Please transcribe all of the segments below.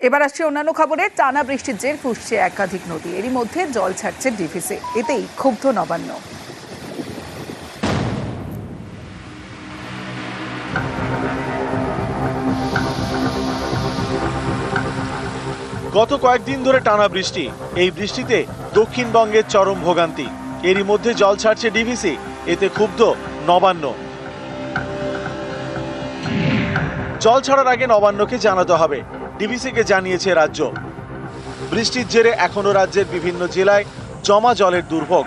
এবার আসছে অন্যান্য খবরে। টানা বৃষ্টির জের ফুসছে একাধিক নদী, এরই মধ্যে জল ছাড়ছে ডিভিসি, এতেই ক্ষুব্ধ নবান্ন। গত কয়েকদিন ধরে টানা বৃষ্টি, এই বৃষ্টিতে দক্ষিণবঙ্গের চরম ভোগান্তি। এরই মধ্যে জল ছাড়ছে ডিভিসি, এতে ক্ষুব্ধ নবান্ন। জল ছাড়ার আগে নবান্নকে জানাতে হবে, ডিভিসিকে জানিয়েছে রাজ্য। বৃষ্টির জেরে এখনো রাজ্যের বিভিন্ন জেলায় জমা জলের দুর্ভোগ।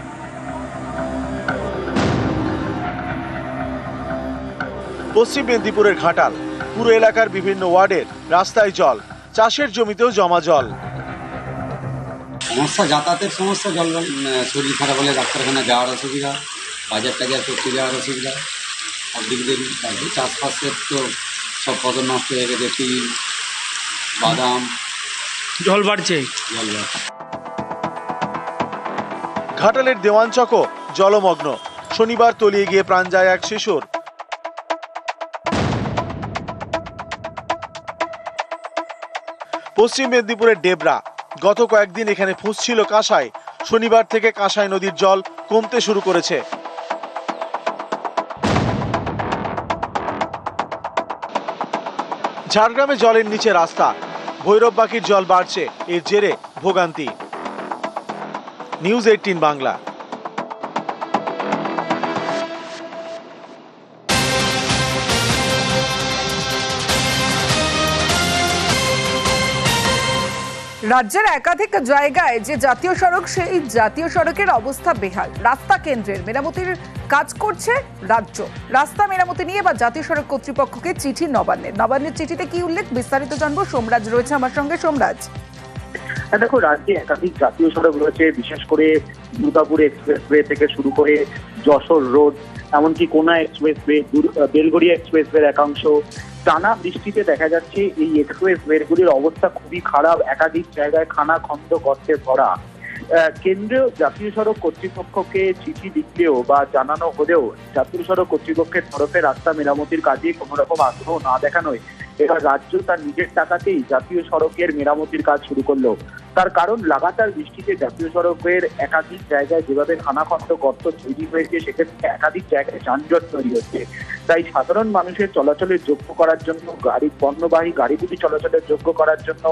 পশ্চিম মেদিনীপুরের ঘাটাল, পুরো এলাকার বিভিন্ন ওয়ার্ডের রাস্তায় জল, চাষের জমিতেও জমা জল। সমস্যা, যাতায়াতের সমস্যা, জল শরীর খারাপ হলে ডাক্তারখানা যাওয়ার অসুবিধা, বাজার টাজার করতে যাওয়ার অসুবিধা, সব দিক দিয়ে চাষবাসের তো সব ফসল নষ্ট হয়ে গেছে, তিল, বাদাম, জল বাড়ছে। ঘাটালের দেওয়ানচকও জলমগ্ন, শনিবার তলিয়ে গিয়ে প্রাণ যায় এক শিশুর। পশ্চিম মেদিনীপুরের ডেবরা, গত কয়েকদিন এখানে ফুঁসছিল কাঁসাই, শনিবার থেকে কাঁসাই নদীর জল কমতে শুরু করেছে। ঝাড়গ্রামে জলের নিচে রাস্তা, ভৈরববাকির জল বাড়ছে, এর জেরে ভোগান্তি। নিউজ 18 বাংলা। রাজ্যের একাধিক জায়গায় যে জাতীয় সড়ক, সেই জাতীয় সড়কের অবস্থা বেহাল। রাস্তা কেন্দ্রের মেরামতির কাজ করছে রাজ্য। রাস্তা মেরামতি নিয়ে বা জাতীয় সড়ক কর্তৃপক্ষকে চিঠি নবান্নের চিঠিতে কি উল্লেখ, বিস্তারিত জানবো। সোমরাজ রয়েছে আমার সঙ্গে। সোমরাজ, দেখো, রাজ্যে একাধিক জাতীয় সড়ক রয়েছে, বিশেষ করে দুর্গাপুর এক্সপ্রেসওয়ে থেকে শুরু করে যশোর রোড, এমনকি কোনা এক্সপ্রেসওয়ে, বেলগড়িয়া এক্সপ্রেসওয়ের একাংশ। টানা বৃষ্টিতে দেখা যাচ্ছে এই এক্সপ্রেসওয়েগুলির অবস্থা খুবই খারাপ, একাধিক জায়গায় খানা খন্দ গর্তে ভরা। কেন্দ্রীয় জাতীয় সড়ক কর্তৃপক্ষকে চিঠি দিলেও বা জানানো হলেও জাতীয় সড়ক কর্তৃপক্ষের তরফে রাস্তা মেরামতির কাজে কোনো রকম আগ্রহ না দেখানোয় এবার রাজ্য তার নিজের টাকাতেই জাতীয় সড়কের মেরামতির কাজ শুরু করলো। তার কারণ, লাগাতার বৃষ্টিতে জাতীয় সড়কের একাধিক জায়গায় যেভাবে খানাখন্দ গর্ত তৈরি হয়েছে, সেক্ষেত্রে একাধিক জায়গায় যানজট তৈরি হচ্ছে। তাই সাধারণ মানুষের চলাচলের যোগ্য করার জন্য, পণ্যবাহী গাড়িগুলি চলাচলের যোগ্য করার জন্য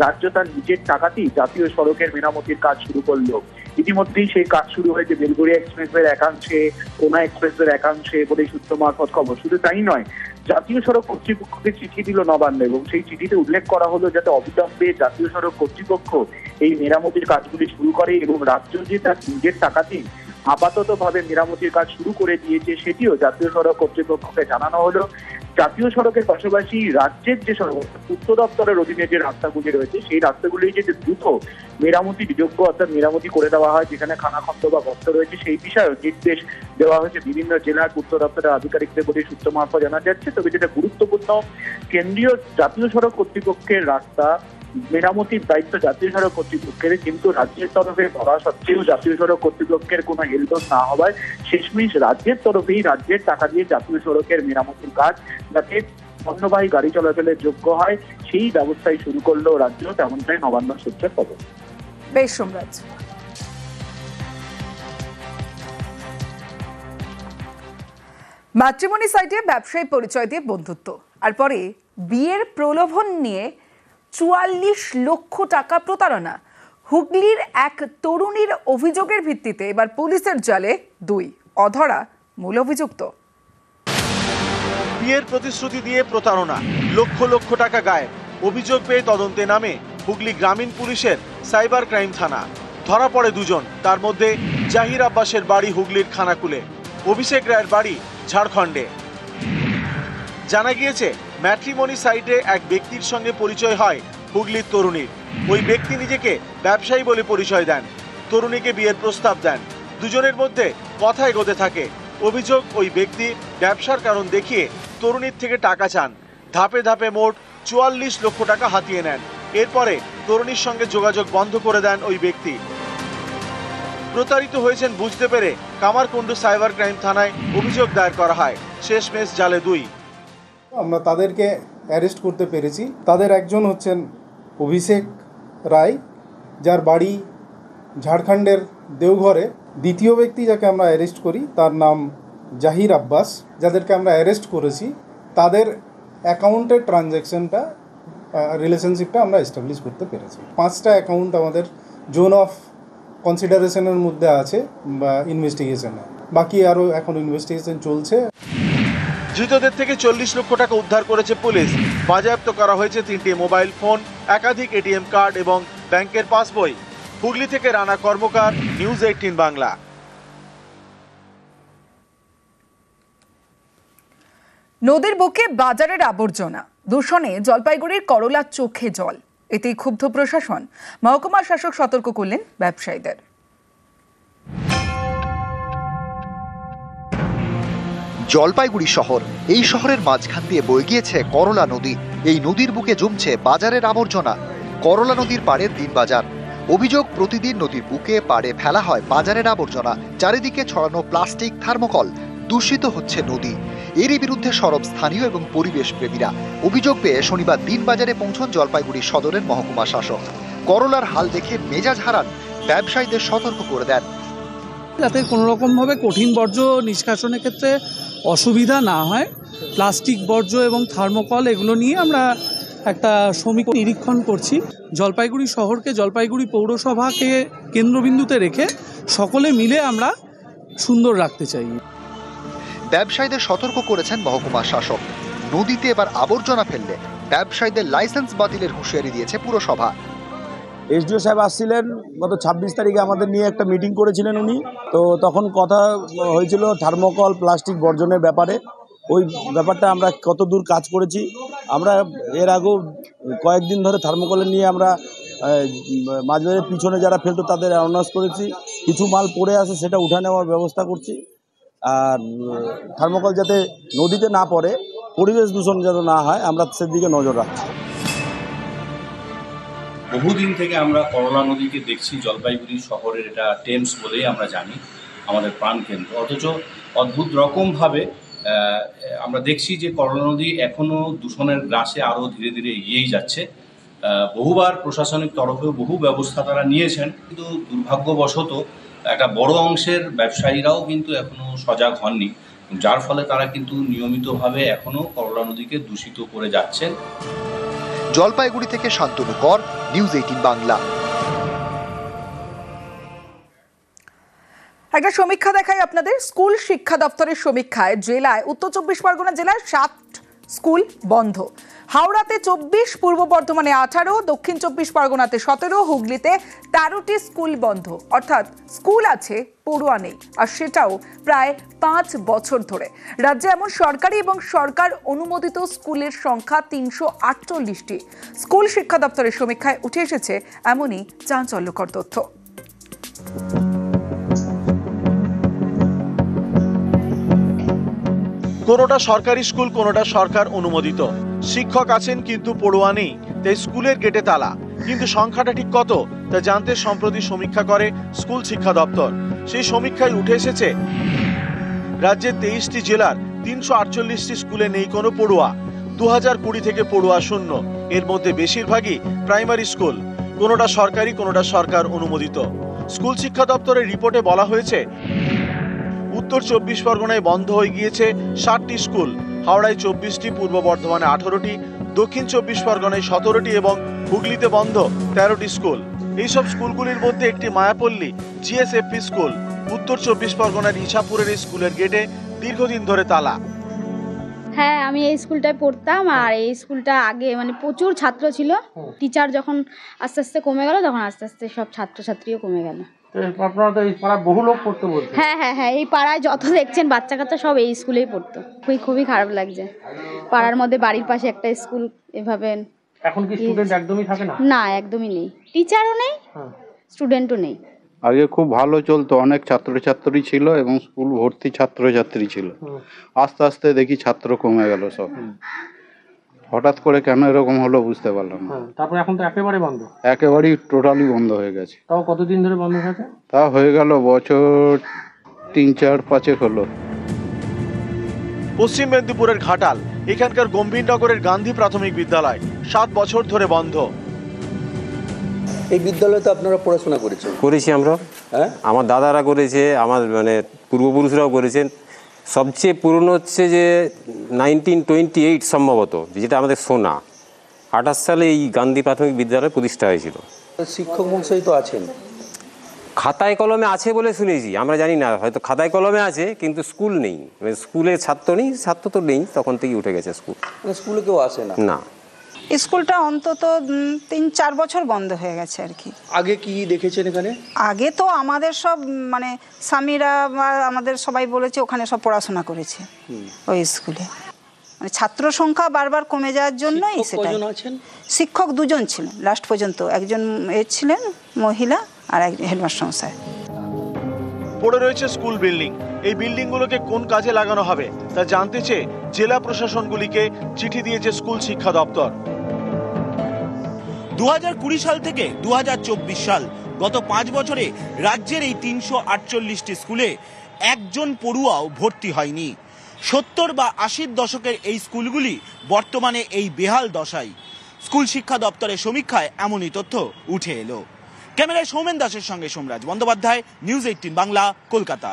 রাজ্য তার নিজের টাকাতেই জাতীয় সড়কের মেরামতির কাজ শুরু করলো। ইতিমধ্যেই সেই কাজ শুরু হয়েছে বেলগড়িয়া এক্সপ্রেসওয়ের একাংশে, কোনা এক্সপ্রেসওয়ের একাংশে বলে সূত্র মারফত খবর। শুধু তাই নয়, জাতীয় সড়ক কর্তৃপক্ষকে চিঠি দিল নবান্ন এবং সেই চিঠিতে উল্লেখ করা হলো যাতে অবিলম্বে জাতীয় সড়ক কর্তৃপক্ষ এই মেরামতির কাজগুলি শুরু করে এবং রাজ্য যে তার নিজের টাকাতেই আপাতত ভাবে মেরামতির কাজ শুরু করে দিয়েছে সেটিও জাতীয় সড়ক কর্তৃপক্ষকে জানানো হলো। জাতীয় সড়কের পাশাপাশি রাজ্যের যে সড়ক, পূর্ত দপ্তরের অধীনে যে রাস্তাগুলি রয়েছে, সেই রাস্তাগুলি যে দ্রুত মেরামতি যোগ্য, অর্থাৎ মেরামতি করে দেওয়া হয়, যেখানে খানাখন্দ বা গর্ত রয়েছে, সেই বিষয়েও নির্দেশ দেওয়া হয়েছে বিভিন্ন জেলার পূর্ত দপ্তরের আধিকারিকদের বলে সূত্র মারফত জানা যাচ্ছে। তবে যেটা গুরুত্বপূর্ণ, কেন্দ্রীয় জাতীয় সড়ক কর্তৃপক্ষের রাস্তা মেরামতির দায়িত্ব জাতীয় সড়ক কর্তৃপক্ষের, কিন্তু রাজ্যের তরফে বলা সত্ত্বেও জাতীয় সড়ক কর্তৃপক্ষের কোনো হেলদোল না হওয়ায় শেষমেশ রাজ্যের তরফেই রাজ্যের টাকা দিয়ে জাতীয় সড়কের মেরামতির কাজ যাতে পণ্যবাহী গাড়ি চলাচলের যোগ্য হয়, সেই ব্যবস্থাই শুরু করলো রাজ্য, তেমনটাই নবান্ন সূত্রের খবর। বেশ সোমরাজ। ম্যাট্রিমনি সাইটে ব্যবসায়ী পরিচয় দিয়ে বন্ধুত্ব, আর পরে বিয়ের প্রলোভন নিয়ে ৪৪ লক্ষ টাকা প্রতারণা। হুগলির এক তরুণীর অভিযোগের ভিত্তিতে এবার পুলিশের জালে ২ অধরা মূল অভিযুক্ত। বিয়ের প্রতিশ্রুতি দিয়ে প্রতারণা, লক্ষ লক্ষ টাকা গায়েব। অভিযোগ পেয়ে তদন্তে নামে হুগলি গ্রামীণ পুলিশের সাইবার ক্রাইম থানা। ধরা পড়ে ২ জন, তার মধ্যে জাহির আব্বাসের বাড়ি হুগলির খানাকুলে, অভিষেক রায়ের বাড়ি ঝাড়খণ্ডে। জানা গিয়েছে, ম্যাট্রিমনি সাইটে এক ব্যক্তির সঙ্গে পরিচয় হয় হুগলির তরুণীর। ওই ব্যক্তি নিজেকে ব্যবসায়ী বলে পরিচয় দেন, তরুণীকে বিয়ের প্রস্তাব দেন। দুজনের মধ্যে কথা এগোতে থাকে। অভিযোগ, ওই ব্যক্তি ব্যবসার কারণ দেখিয়ে তরুণীর থেকে টাকা চান। ধাপে ধাপে মোট ৪৪ লক্ষ টাকা হাতিয়ে নেন। এরপরে তরুণীর সঙ্গে যোগাযোগ বন্ধ করে দেন ওই ব্যক্তি। প্রতারিত হয়েছেন বুঝতে পেরে কামারকুণ্ডু সাইবার ক্রাইম থানায় অভিযোগ দায়ের করা হয়। শেষমেশ জালে ২। আমরা তাদেরকে অ্যারেস্ট করতে পেরেছি। তাদের একজন হচ্ছেন অভিষেক রায়, যার বাড়ি ঝাড়খণ্ডের দেওঘরে। দ্বিতীয় ব্যক্তি যাকে আমরা অ্যারেস্ট করি তার নাম জাহির আব্বাস। যাদেরকে আমরা অ্যারেস্ট করেছি তাদের অ্যাকাউন্টের ট্রানজ্যাকশনটা রিলেশনশিপটা আমরা এস্টাবলিশ করতে পেরেছি। 5টা অ্যাকাউন্ট আমাদের জোন অফ কনসিডারেশনের মধ্যে আছে বা ইনভেস্টিগেশনে, বাকি আরও এখন ইনভেস্টিগেশন চলছে। ধৃতদের থেকে 40 লক্ষ টাকা উদ্ধার করেছে পুলিশ। বাজেয়াপ্ত করা হয়েছে 3টি মোবাইল ফোন, একাধিক এটিএম কার্ড এবং ব্যাংকের পাসবই। হুগলি থেকে রানা কর্মকার, নিউজ 18 বাংলা। নদীর বুকে বাজারের আবর্জনা, দূষণে জলপাইগুড়ির করলা চোখে জল। এতেই ক্ষুব্ধ প্রশাসন। মহকুমা শাসক সতর্ক করলেন ব্যবসায়ীদের। জলপাইগুড়ি শহর, এই শহরের মাঝখান দিয়ে বয়ে গিয়েছে করলা নদী। এই নদীর বুকে জমছে বাজারের আবর্জনা। করলা নদীর পাড়ের দিন বাজার। অভিযোগ, প্রতিদিন নদীর বুকে পাড়ে ফেলা হয় বাজারের আবর্জনা। চারিদিকে ছড়ানো প্লাস্টিক, থার্মোকল, দূষিত হচ্ছে নদী। এরই বিরুদ্ধে সরব স্থানীয় এবং পরিবেশ প্রেমীরা। অভিযোগ পেয়ে শনিবার দিন বাজারে পৌঁছন জলপাইগুড়ি সদরের মহকুমা শাসক। করলার হাল দেখে মেজাজ হারান, ব্যবসায়ীদের সতর্ক করে দেন যাতে কোনো রকমভাবে কঠিন বর্জ্য নিষ্কাশনের ক্ষেত্রে অসুবিধা না হয়। প্লাস্টিক বর্জ্য এবং থার্মোকল এগুলো নিয়ে আমরা একটা সমীক্ষা নিরীক্ষণ করছি। জলপাইগুড়ি শহরকে, জলপাইগুড়ি পৌরসভাকে কেন্দ্রবিন্দুতে রেখে সকলে মিলে আমরা সুন্দর রাখতে চাই। ব্যবসায়ীদের সতর্ক করেছেন মহকুমা শাসক। নদীতে এবার আবর্জনা ফেললে ব্যবসায়ীদের লাইসেন্স বাতিলের হুঁশিয়ারি দিয়েছে পুরসভা। এসডিও সাহেব আসছিলেন গত 26 তারিখে, আমাদের নিয়ে একটা মিটিং করেছিলেন উনি। তো তখন কথা হয়েছিল থার্মোকল, প্লাস্টিক বর্জনের ব্যাপারে। ওই ব্যাপারটা আমরা কত দূর কাজ করেছি। আমরা এর আগেও কয়েকদিন ধরে থার্মোকলের নিয়ে আমরা মাঝবাজারের পিছনে যারা ফেলতো তাদের অ্যানাউন্স করেছি। কিছু মাল পড়ে আছে, সেটা উঠে নেওয়ার ব্যবস্থা করছি। আর থার্মোকল যাতে নদীতে না পড়ে, পরিবেশ দূষণ যাতে না হয়, আমরা সেদিকে নজর রাখছি। বহুদিন থেকে আমরা করলা নদীকে দেখছি। জলপাইগুড়ি শহরের এটা টেমস বলেই আমরা জানি, আমাদের প্রাণকেন্দ্র। অথচ অদ্ভুত রকমভাবে আমরা দেখছি যে করলা নদী এখনও দূষণের গ্রাসে আরও ধীরে ধীরে এগিয়েই যাচ্ছে। বহুবার প্রশাসনিক তরফেও বহু ব্যবস্থা তারা নিয়েছেন, কিন্তু দুর্ভাগ্যবশত একটা বড় অংশের ব্যবসায়ীরাও কিন্তু এখনও সজাগ হননি, যার ফলে তারা কিন্তু নিয়মিতভাবে এখনও করলা নদীকে দূষিত করে যাচ্ছেন। জলপাইগুড়ি থেকে শান্তনু কর, নিউজ 18 বাংলা। একটা সমীক্ষা দেখাই আপনাদের। স্কুল শিক্ষা দপ্তরের সমীক্ষায় জেলায়, উত্তর 24 পরগনা জেলায় 7 স্কুল বন্ধ, হাওড়াতে 24, পূর্ব বর্ধমানে 18, দক্ষিণ 24 পরগনাতে 17, হুগলিতে 13টি স্কুল বন্ধ। অর্থাৎ স্কুল আছে, পড়ুয়া নেই, আর সেটাও প্রায় 5 বছর ধরে। রাজ্যে এমন সরকারি এবং সরকার অনুমোদিত স্কুলের সংখ্যা 348টি। স্কুল শিক্ষা দপ্তরের সমীক্ষায় উঠে এসেছে এমনই চাঞ্চল্যকর তথ্য। কোনোটা সরকারি স্কুল, কোনোটা সরকার অনুমোদিত। শিক্ষক আছেন কিন্তু পড়ুয়া নেই, তাই স্কুলের গেটে তালা। কিন্তু সংখ্যাটা ঠিক কত তা জানতে সম্প্রতি সমীক্ষা করে স্কুল শিক্ষা দপ্তর। সেই সমীক্ষায় উঠে এসেছে রাজ্যের 23টি জেলার 348টি স্কুলে নেই কোনো পড়ুয়া। 2020 থেকে পড়ুয়া শূন্য। এর মধ্যে বেশিরভাগই প্রাইমারি স্কুল, কোনোটা সরকারি, কোনোটা সরকার অনুমোদিত। স্কুল শিক্ষা দপ্তরের রিপোর্টে বলা হয়েছে উত্তর 24 পরগনায় বন্ধ হয়ে গিয়েছে 60টি স্কুল, হাওড়ায় 24টি, পূর্ব বর্ধমানে 18টি, দক্ষিণ 24 পরগনায় 17টি এবং হুগলিতে বন্ধ 13টি স্কুল। এইসব স্কুলগুলির মধ্যে একটি মায়াপল্লী জিএসএফপি স্কুল। উত্তর 24 পরগনার ইছাপুরের এই স্কুলের গেটে দীর্ঘদিন ধরে তালা। হ্যাঁ, আমি এই স্কুলটায় পড়তাম, আর এই স্কুলটা আগে মানে প্রচুর ছাত্র ছিল। টিচার যখন আস্তে আস্তে কমে গেল, তখন আস্তে আস্তে সব ছাত্রছাত্রীও কমে গেল। আপনারা তো এই পাড়ায় বহু লোক পড়তে বলতে। হ্যাঁ হ্যাঁ হ্যাঁ, এই পাড়ায় যত দেখছেন বাচ্চা কাচ্চা সব এই স্কুলেই পড়তো। খুবই খারাপ লাগছে। পাড়ার মধ্যে বাড়ির পাশে একটা স্কুল এভাবে। এখন কি স্টুডেন্ট একদমই থাকে না? না, একদমই নেই। টিচারও নেই, স্টুডেন্টও নেই। আগে খুব ভালো চলতো, অনেক ছাত্রছাত্রী ছিল এবং স্কুল ভর্তি ছাত্রছাত্রী ছিল। আস্তে আস্তে দেখি ছাত্র কমে গেল সব। হঠাৎ করে কেন এরকম হলো বুঝতে পারলাম না। তারপর এখন তো একেবারে বন্ধ, একেবারেই টোটালি বন্ধ হয়ে গেছে। তাও কতদিন ধরে বন্ধ থাকে? তা হয়ে গেল বছর 3-4-5 হলো। পশ্চিম মেদিনীপুরের ঘাটাল, এখানকার গম্ভীরনগরের গান্ধী প্রাথমিক বিদ্যালয় 7 বছর ধরে বন্ধ। এই বিদ্যালয়ে তো আপনারা পড়াশোনা করেছি আমরা, হ্যাঁ আমার দাদারা করেছে, আমার মানে পূর্বপুরুষরাও করেছেন। সবচেয়ে পুরনো হচ্ছে যে 1928 সম্ভবত, যেটা আমাদের শোনা। 28 সালে এই গান্ধী প্রাথমিক বিদ্যালয় প্রতিষ্ঠা হয়েছিল। শিক্ষক মহাশয় তো আছেন, খাতায় কলমে আছে বলে শুনেছি, আমরা জানি না, হয়তো খাতায় কলমে আছে কিন্তু স্কুল নেই, মানে স্কুলে ছাত্র নেই, ছাত্র তো নেই, তখন থেকেই উঠে গেছে স্কুল। মানে স্কুলে কেউ আসে না? না, স্কুলটা অন্তত 3-4 বছর বন্ধ হয়ে গেছে আর কি। আগে কি দেখেছেন এখানে? আগে তো আমাদের সব মানে স্বামীরা বা আমাদের সবাই বলেছে ওখানে সব পড়াশোনা করেছে ওই স্কুলে। মানে ছাত্র সংখ্যা বারবার কমে যাওয়ার জন্যই সেটা। শিক্ষক 2 জন ছিলেন লাস্ট পর্যন্ত, একজন ছিলেন মহিলা আর একজন হেডমাস্টার মশাই। পড়ে রয়েছে স্কুল বিল্ডিং। এই বিল্ডিংগুলোকে কোন কাজে লাগানো হবে তা জানতে চেয়ে জেলা প্রশাসনগুলিকে চিঠি দিয়েছে স্কুল শিক্ষা দপ্তর। 2020 সাল থেকে 2024 সাল, গত 5 বছরে রাজ্যের এই 348টি স্কুলে একজন পড়ুয়াও ভর্তি হয়নি। 70 বা 80 দশকের এই স্কুলগুলি বর্তমানে এই বেহাল দশায়। স্কুল শিক্ষা দপ্তরের সমীক্ষায় এমনই তথ্য উঠে এলো। ক্যামেরায় সৌমেন দাসের সঙ্গে সোমরাজ বন্দ্যোপাধ্যায়, নিউজ 18 বাংলা, কলকাতা।